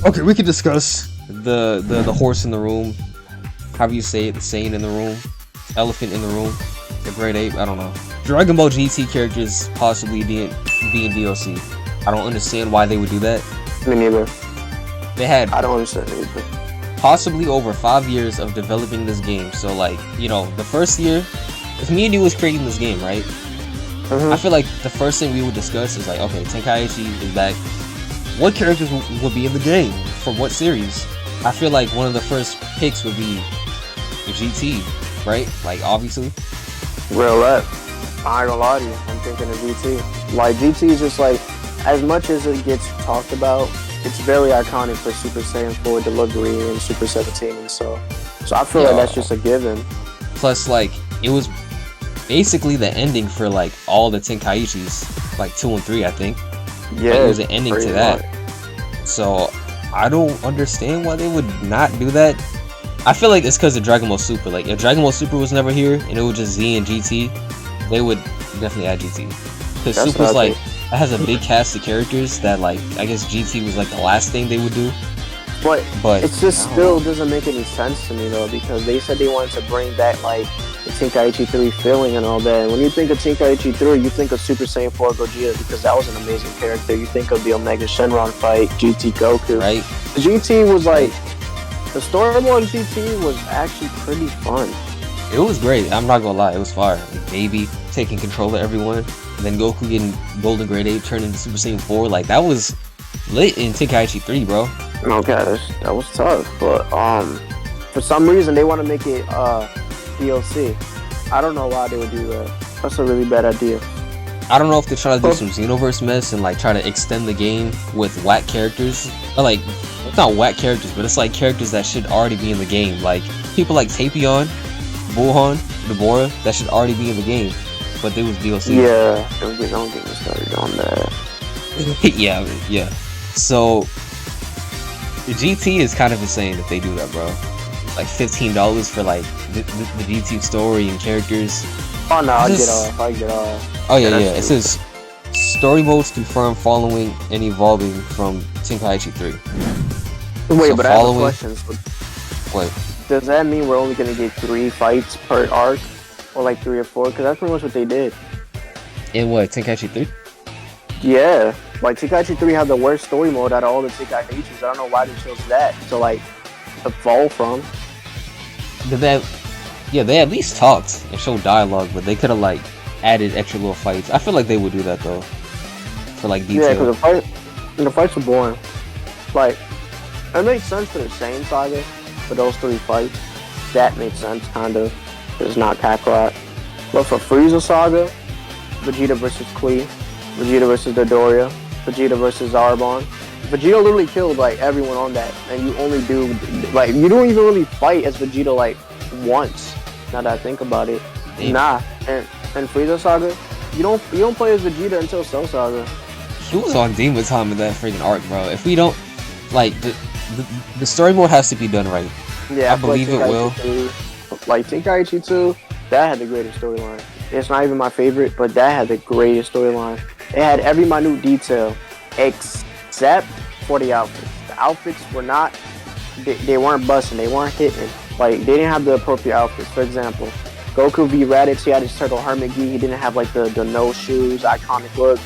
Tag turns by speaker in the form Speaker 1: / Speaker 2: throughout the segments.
Speaker 1: Okay, we could discuss the horse in the room. However you say it, the saying in the room, elephant in the room, the great ape. I don't know. Dragon Ball GT characters possibly being DLC. I don't understand why they would do that.
Speaker 2: Me neither.
Speaker 1: They had
Speaker 2: I don't understand either.
Speaker 1: possibly over 5 years of developing this game. So like, you know, the first year, if me and you was creating this game, right? I feel like the first thing we would discuss is like, okay, Tenkaichi is back. What characters would be in the game? From what series? I feel like one of the first picks would be GT, right? Like, obviously.
Speaker 2: Real rap. I ain't gonna lie to you. I'm thinking of GT. Like, GT is just like, as much as it gets talked about, it's very iconic for Super Saiyan 4 delivery and Super 17 and so I feel like that's just a given.
Speaker 1: Plus, like, it was basically the ending for like all the Tenkaichis, like 2 and 3, I think.
Speaker 2: Yeah,
Speaker 1: like, it was an ending to that. So I don't understand why they would not do that. I feel like it's because of Dragon Ball Super. Like, if Dragon Ball Super was never here and it was just Z and GT, they would definitely add GT. Because Super's like, it has a big cast of characters that, like, I guess GT was like the last thing they would do.
Speaker 2: But it just still doesn't make any sense to me though, because they said they wanted to bring back like the Tenkaichi 3 feeling and all that. And when you think of Tenkaichi 3, you think of Super Saiyan 4 Gogeta because that was an amazing character. You think of the Omega Shenron fight, GT Goku.
Speaker 1: Right.
Speaker 2: GT was like, the story mode of GT was actually pretty fun.
Speaker 1: It was great. I'm not gonna lie, it was fire. Like, Baby taking control of everyone, and then Goku getting Golden Grade 8 turned into Super Saiyan 4. Like, that was lit in Tenkaichi 3, bro.
Speaker 2: Okay, that was tough, but for some reason they want to make it DLC. I don't know why they would do that. That's a really bad idea.
Speaker 1: I don't know if they're trying to do some Xenoverse mess and like try to extend the game with whack characters. Or like, it's not whack characters, but it's like characters that should already be in the game. Like people like Tapion, Bullhorn, Deborah, that should already be in the game, but they was DLC.
Speaker 2: Yeah, don't get me started on that.
Speaker 1: yeah. So GT is kind of insane if they do that, bro. Like $15 for like the GT story and characters.
Speaker 2: Oh no, I get off.
Speaker 1: Oh yeah. It says story modes confirmed following and evolving from Tenkaichi 3.
Speaker 2: Wait,
Speaker 1: so
Speaker 2: but I have a question.
Speaker 1: What?
Speaker 2: Does that mean we're only gonna get 3 fights per arc, or like 3 or 4? Because that's pretty much what they did.
Speaker 1: In what, Tenkaichi 3?
Speaker 2: Yeah, like Tenkaichi 3 had the worst story mode out of all the Tenkaichis. I don't know why they chose that to like evolve from.
Speaker 1: They at least talked and showed dialogue, but they could have like added extra little fights. I feel like they would do that though, for like detail.
Speaker 2: Yeah, because the fights were boring. Like, it makes sense for the same saga, for those 3 fights. That makes sense, kind of. It's not Kakarot. But for Frieza Saga, Vegeta versus Klee, Vegeta versus Dodoria, Vegeta versus Zarbon. Vegeta literally killed like everyone on that, and you only do like you don't even really fight as Vegeta like once. Now that I think about it, nah. And Frieza Saga, you don't play as Vegeta until Cell Saga.
Speaker 1: He was on Demon Time in that freaking arc, bro. If we don't like the story mode has to be done right.
Speaker 2: Yeah,
Speaker 1: I believe it will.
Speaker 2: Like Tenkaichi 2, that had the greatest storyline. It's not even my favorite, but that had the greatest storyline. It had every minute detail, except for the outfits. The outfits were not, they weren't busting, they weren't hitting. Like, they didn't have the appropriate outfits. For example, Goku v Raditz, he had his turtle Hermit Gi. He didn't have like the nose shoes, iconic look.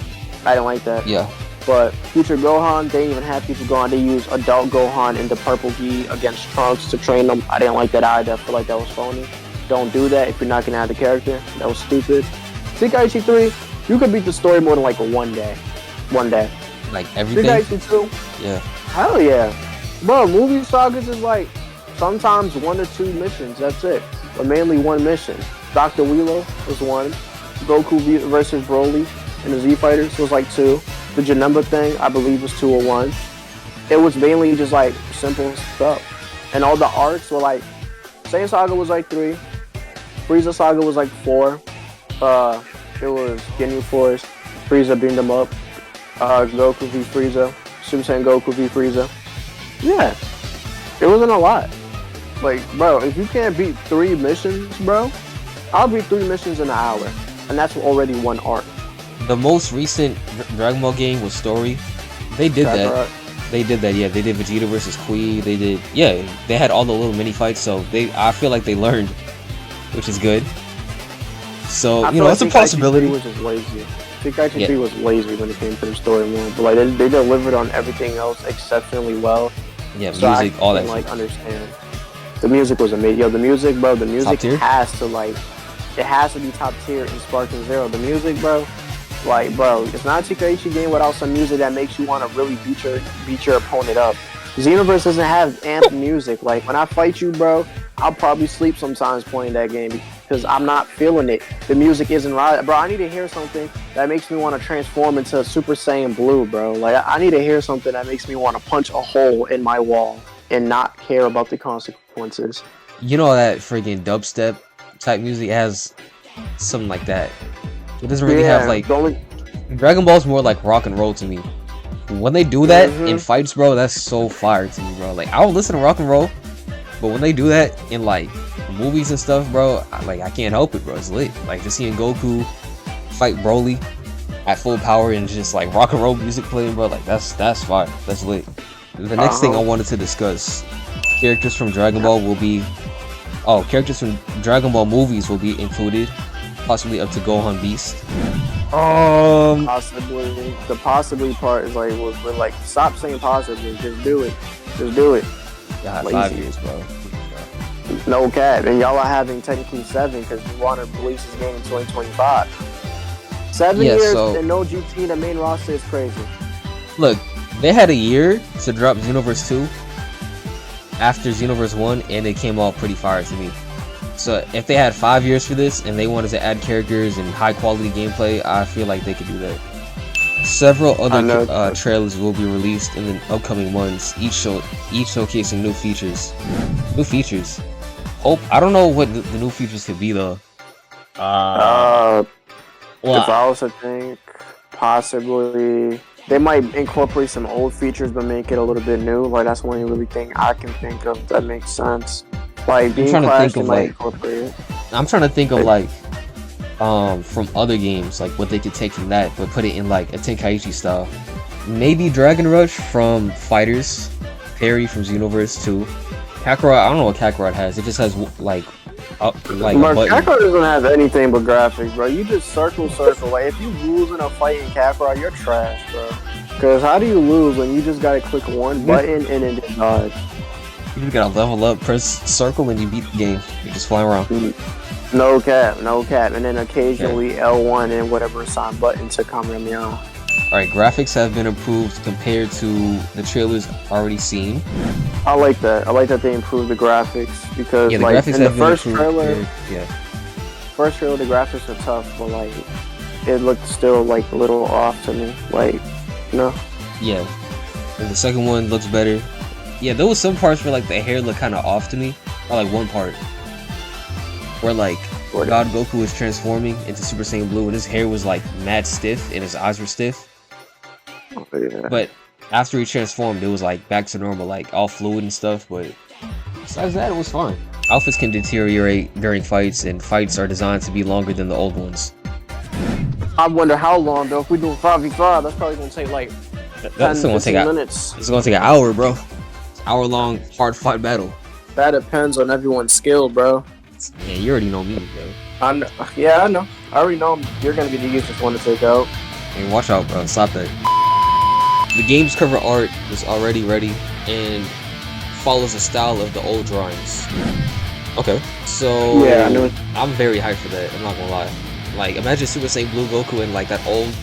Speaker 2: I didn't like that.
Speaker 1: Yeah.
Speaker 2: But Future Gohan, they didn't even have Future Gohan. They used Adult Gohan in the purple gi against Trunks to train them. I didn't like that either. I feel like that was phony. Don't do that if you're not going to have the character. That was stupid. Tenkaichi 3, you could beat the story mode in like one day.
Speaker 1: Like everything?
Speaker 2: Tenkaichi 2?
Speaker 1: Yeah.
Speaker 2: Hell yeah. Bro, movie sagas is like sometimes 1 or 2 missions. That's it. But mainly 1 mission. Dr. Wheelo was 1. Goku versus Broly and the Z Fighters was like 2. The Janemba thing, I believe, was 2 or 1. It was mainly just like simple stuff. And all the arcs were like, Saiyan Saga was like 3. Frieza Saga was like 4. It was Ginyu Force. Frieza beamed them up. Goku v Frieza. Super Saiyan Goku v Frieza. Yeah. It wasn't a lot. Like, bro, if you can't beat 3 missions, bro, I'll beat 3 missions in an hour. And that's already 1 arc.
Speaker 1: The most recent Dragon Ball game was Story. They did that. They did that, yeah. They did Vegeta versus Kui. They did, yeah. They had all the little mini fights, so I feel like they learned, which is good. So
Speaker 2: I
Speaker 1: you know,
Speaker 2: feel
Speaker 1: it's a
Speaker 2: like
Speaker 1: possibility.
Speaker 2: Tenkaichi 3 was just lazy. Tenkaichi 3 was lazy when it came to the story more, but like they delivered on everything else exceptionally well.
Speaker 1: Yeah,
Speaker 2: So
Speaker 1: music, all that.
Speaker 2: like understand. The music was amazing. Yo, the music, bro. The music has to it has to be top tier in Sparking Zero. The music, bro. Like, bro, it's not a Tenkaichi game without some music that makes you want to really beat your opponent up. Xenoverse doesn't have amped music. Like, when I fight you, bro, I'll probably sleep sometimes playing that game because I'm not feeling it. The music isn't right. Bro, I need to hear something that makes me want to transform into Super Saiyan Blue, bro. Like, I need to hear something that makes me want to punch a hole in my wall and not care about the consequences.
Speaker 1: You know that friggin' dubstep type music has something like that. It doesn't really have like Dragon Ball's more like rock and roll to me. When they do that in fights, bro, that's so fire to me, bro. Like, I will listen to rock and roll, but when they do that in like movies and stuff, bro, I can't help it, bro. It's lit. Like, just seeing Goku fight Broly at full power and just like rock and roll music playing, bro, like that's fire. That's lit. The next thing I wanted to discuss, characters from Dragon Ball will be characters from Dragon Ball movies will be included, possibly up to Gohan Beast.
Speaker 2: Possibly. The possibly part is like, we're like, stop saying possibly. Just do it. Just do it.
Speaker 1: Yeah, 5 years, bro.
Speaker 2: No cap. And y'all are having technically 7 because we want to release this game in 2025. 7 years and no GT. The main roster is crazy.
Speaker 1: Look, they had a year to drop Xenoverse 2 after Xenoverse 1, and it came out pretty fire to me. So if they had 5 years for this and they wanted to add characters and high quality gameplay, I feel like they could do that. Several other trailers will be released in the upcoming months, each showcasing new features. I don't know what the new features could be though.
Speaker 2: If I was to think, possibly they might incorporate some old features but make it a little bit new. Like, that's the only really thing I can think of that makes sense. Like, being Clash, they might incorporate it.
Speaker 1: I'm trying to think of like from other games, like what they could take from that but put it in like a Tenkaichi style. Maybe Dragon Rush from Fighters, Perry from Xenoverse 2. Kakarot, I don't know what Kakarot has. It just has like
Speaker 2: Kakarot doesn't have anything but graphics, bro. You just circle. Like, if you lose in a fight in Kakarot, you're trash, bro. Because how do you lose when you just gotta click one button and then just dodge?
Speaker 1: You just gotta level up, press circle, and you beat the game. You just fly around.
Speaker 2: No cap. And then occasionally L1 and whatever assigned button to Kamehameha.
Speaker 1: Alright, graphics have been improved compared to the trailers already seen.
Speaker 2: I like that. I like that they improved the graphics because
Speaker 1: the
Speaker 2: like
Speaker 1: graphics
Speaker 2: in the first trailer, the graphics are tough, but like it looked still like a little off to me. Like, you know?
Speaker 1: Yeah. And the second one looks better. Yeah, there was some parts where like the hair looked kind of off to me. Or like one part where like God Goku was transforming into Super Saiyan Blue and his hair was like mad stiff and his eyes were stiff.
Speaker 2: Oh, yeah.
Speaker 1: But after he transformed, it was like back to normal, like all fluid and stuff. But besides that, it was fine. Outfits can deteriorate during fights, and fights are designed to be longer than the old ones.
Speaker 2: I wonder how long though. If we do 5v5, that's probably gonna take like 10 minutes.
Speaker 1: It's gonna take an hour, bro. Hour-long hard fight battle.
Speaker 2: That depends on everyone's skill, bro.
Speaker 1: Yeah, you already know me, bro.
Speaker 2: I know. Yeah, I know. I already know you're gonna be the easiest one to take out.
Speaker 1: Hey, watch out, bro. Stop that. The game's cover art is already ready and follows the style of the old drawings. Okay, so
Speaker 2: yeah, I know.
Speaker 1: I'm very hyped for that. I'm not gonna lie. Like, imagine Super Saiyan Blue Goku in like that old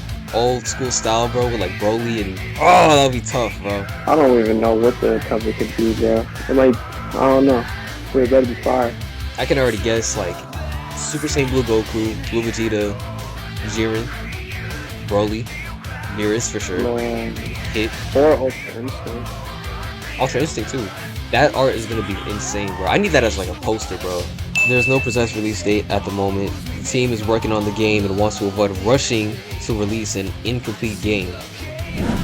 Speaker 1: school style, bro, with like Broly and that would be tough, bro.
Speaker 2: I don't even know what the cover could be, bro. Like, I don't know. But it better be fire.
Speaker 1: I can already guess like Super Saiyan Blue Goku, Blue Vegeta, Jiren, Broly, Beerus for sure. Hit.
Speaker 2: Or Ultra Instinct.
Speaker 1: Ultra Instinct too. That art is gonna be insane, bro. I need that as like a poster, bro. There's no precise release date at the moment. The team is working on the game and wants to avoid rushing to release an incomplete game.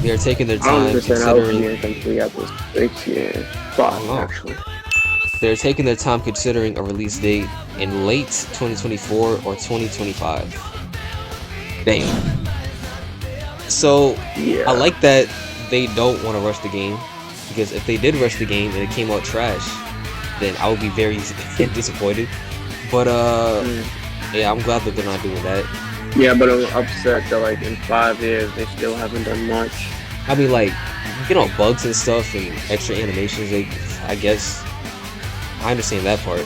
Speaker 1: They are taking their time considering. They're taking their time considering a release date in late 2024 or 2025. Damn. So I like that they don't want to rush the game, because if they did rush the game and it came out trash, then I would be very disappointed. But yeah, I'm glad that they're not doing that.
Speaker 2: Yeah, but I'm upset that like in 5 years they still haven't done much.
Speaker 1: I mean, like, you know, bugs and stuff and extra animations. I guess I understand that part.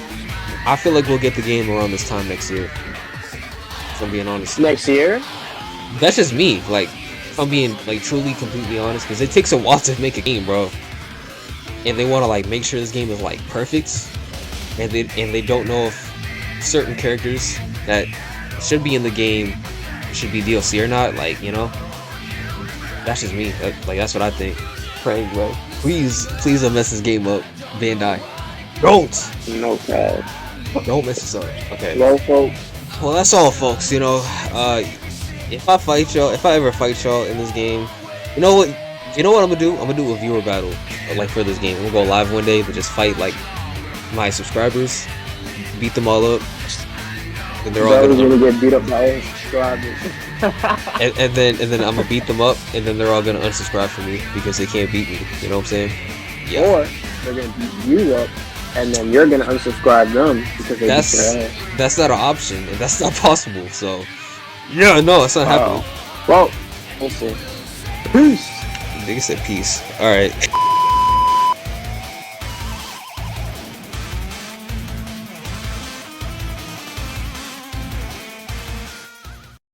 Speaker 1: I feel like we'll get the game around this time next year. If I'm being honest.
Speaker 2: Next year?
Speaker 1: That's just me. Like, if I'm being like truly, completely honest, because it takes a while to make a game, bro. And they want to like make sure this game is like perfect, and they don't know if certain characters that should be in the game should be DLC or not. Like, you know, that's just me. That's what I think. Praying, bro. Please don't mess this game up, Bandai. Don't.
Speaker 2: No bad.
Speaker 1: Don't mess this up. Okay.
Speaker 2: No, folks.
Speaker 1: Well, that's all, folks. You know, if I ever fight y'all in this game, you know what I'm gonna do? I'm gonna do a viewer battle, like, for this game. We'll go live one day, but just fight like my subscribers, beat them all up, and they're all
Speaker 2: gonna get beat up by all subscribers.
Speaker 1: and then I'm gonna beat them up, and then they're all gonna unsubscribe from me because they can't beat me. You know what I'm saying? Yeah.
Speaker 2: Or they're gonna beat you up, and then you're gonna unsubscribe them because they beat your ass.
Speaker 1: That's not an option, and that's not possible. So, yeah, no, it's not happening.
Speaker 2: Well, we'll see. Peace.
Speaker 1: Nigga said peace. All right.